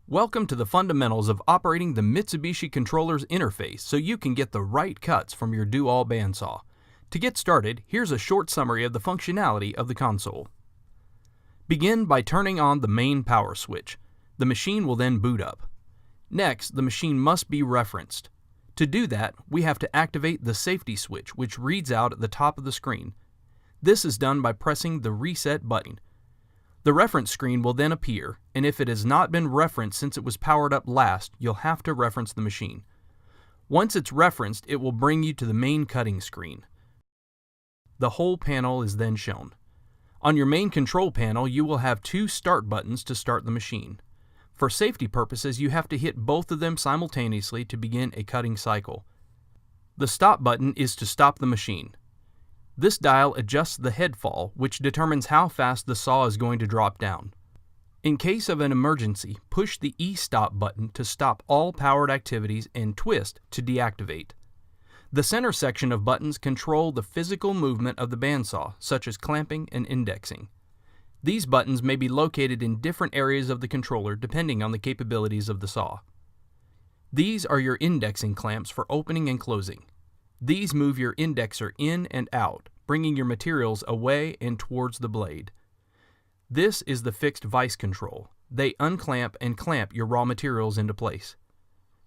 Welcome to the fundamentals of operating the Mitsubishi controller's interface so you can get the right cuts from your do-all bandsaw. To get started, here's a short summary of the functionality of the console. Begin by turning on the main power switch. The machine will then boot up. Next, the machine must be referenced. To do that, we have to activate the safety switch, which reads out at the top of the screen. This is done by pressing the reset button. The reference screen will then appear, and if it has not been referenced since it was powered up last, you'll have to reference the machine. Once it's referenced, it will bring you to the main cutting screen. The whole panel is then shown. On your main control panel, you will have two start buttons to start the machine. For safety purposes, you have to hit both of them simultaneously to begin a cutting cycle. The stop button is to stop the machine. This dial adjusts the head fall, which determines how fast the saw is going to drop down. In case of an emergency, push the E-stop button to stop all powered activities and twist to deactivate. The center section of buttons control the physical movement of the bandsaw, such as clamping and indexing. These buttons may be located in different areas of the controller depending on the capabilities of the saw. These are your indexing clamps for opening and closing. These move your indexer in and out, bringing your materials away and towards the blade. This is the fixed vise control. They unclamp and clamp your raw materials into place.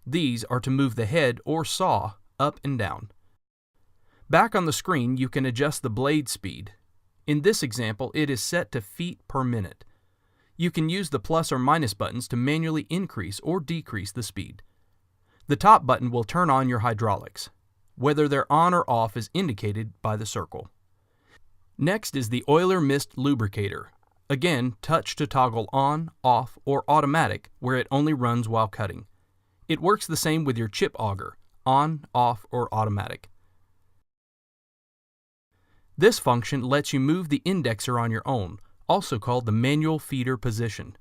These are to move the head or saw up and down. Back on the screen, you can adjust the blade speed. In this example, it is set to feet per minute. You can use the plus or minus buttons to manually increase or decrease the speed. The top button will turn on your hydraulics. Whether they're on or off is indicated by the circle. Next is the oiler mist lubricator. Again, touch to toggle on, off, or automatic where it only runs while cutting. It works the same with your chip auger, on, off, or automatic. This function lets you move the indexer on your own, also called the manual feeder position.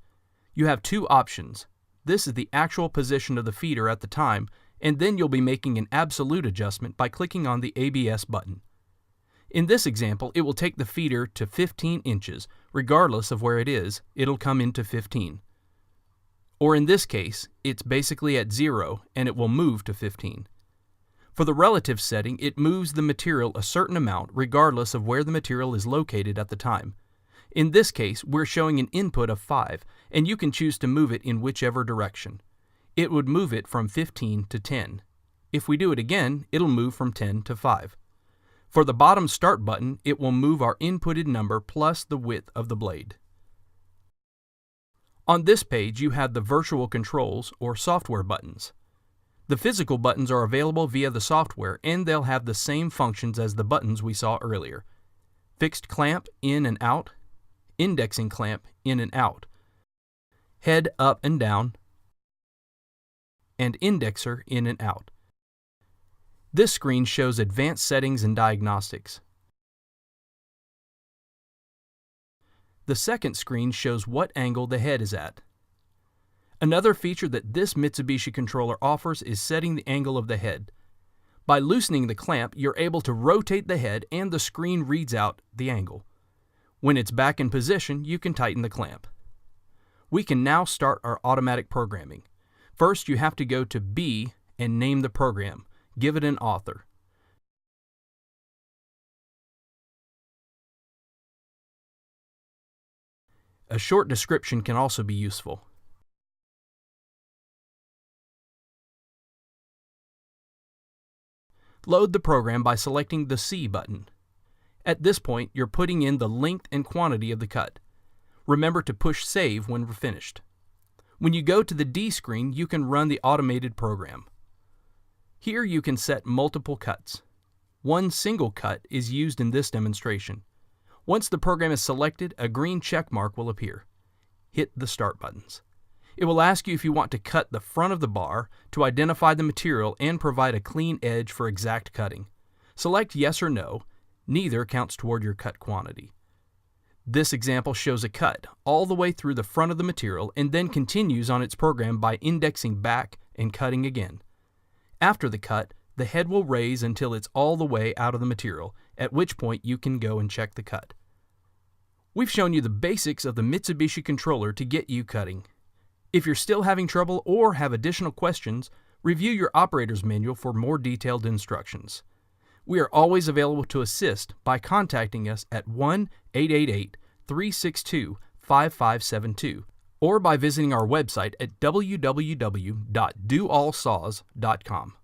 You have two options. This is the actual position of the feeder at the time, and then you'll be making an absolute adjustment by clicking on the ABS button. In this example, it will take the feeder to 15 inches. Regardless of where it is, it'll come into 15. Or in this case, it's basically at 0 and it will move to 15. For the relative setting, it moves the material a certain amount regardless of where the material is located at the time. In this case, we're showing an input of 5, and you can choose to move it in whichever direction. It would move it from 15 to 10. If we do it again, it'll move from 10 to 5. For the bottom start button, it will move our inputted number plus the width of the blade. On this page, you have the virtual controls or software buttons. The physical buttons are available via the software, and they'll have the same functions as the buttons we saw earlier. Fixed clamp in and out, indexing clamp in and out, head up and down, and indexer in and out. This screen shows advanced settings and diagnostics. The second screen shows what angle the head is at. Another feature that this Mitsubishi controller offers is setting the angle of the head. By loosening the clamp, you're able to rotate the head and the screen reads out the angle. When it's back in position, you can tighten the clamp. We can now start our automatic programming. First, you have to go to B and name the program. Give it an author. A short description can also be useful. Load the program by selecting the C button. At this point, you're putting in the length and quantity of the cut. Remember to push Save when we're finished. When you go to the D screen, you can run the automated program. Here you can set multiple cuts. One single cut is used in this demonstration. Once the program is selected, a green check mark will appear. Hit the Start buttons. It will ask you if you want to cut the front of the bar to identify the material and provide a clean edge for exact cutting. Select Yes or No. Neither counts toward your cut quantity. This example shows a cut all the way through the front of the material and then continues on its program by indexing back and cutting again. After the cut, the head will raise until it's all the way out of the material, at which point you can go and check the cut. We've shown you the basics of the Mitsubishi controller to get you cutting. If you're still having trouble or have additional questions, review your operator's manual for more detailed instructions. We are always available to assist by contacting us at 1-888-362-5572 or by visiting our website at www.doallsaws.com.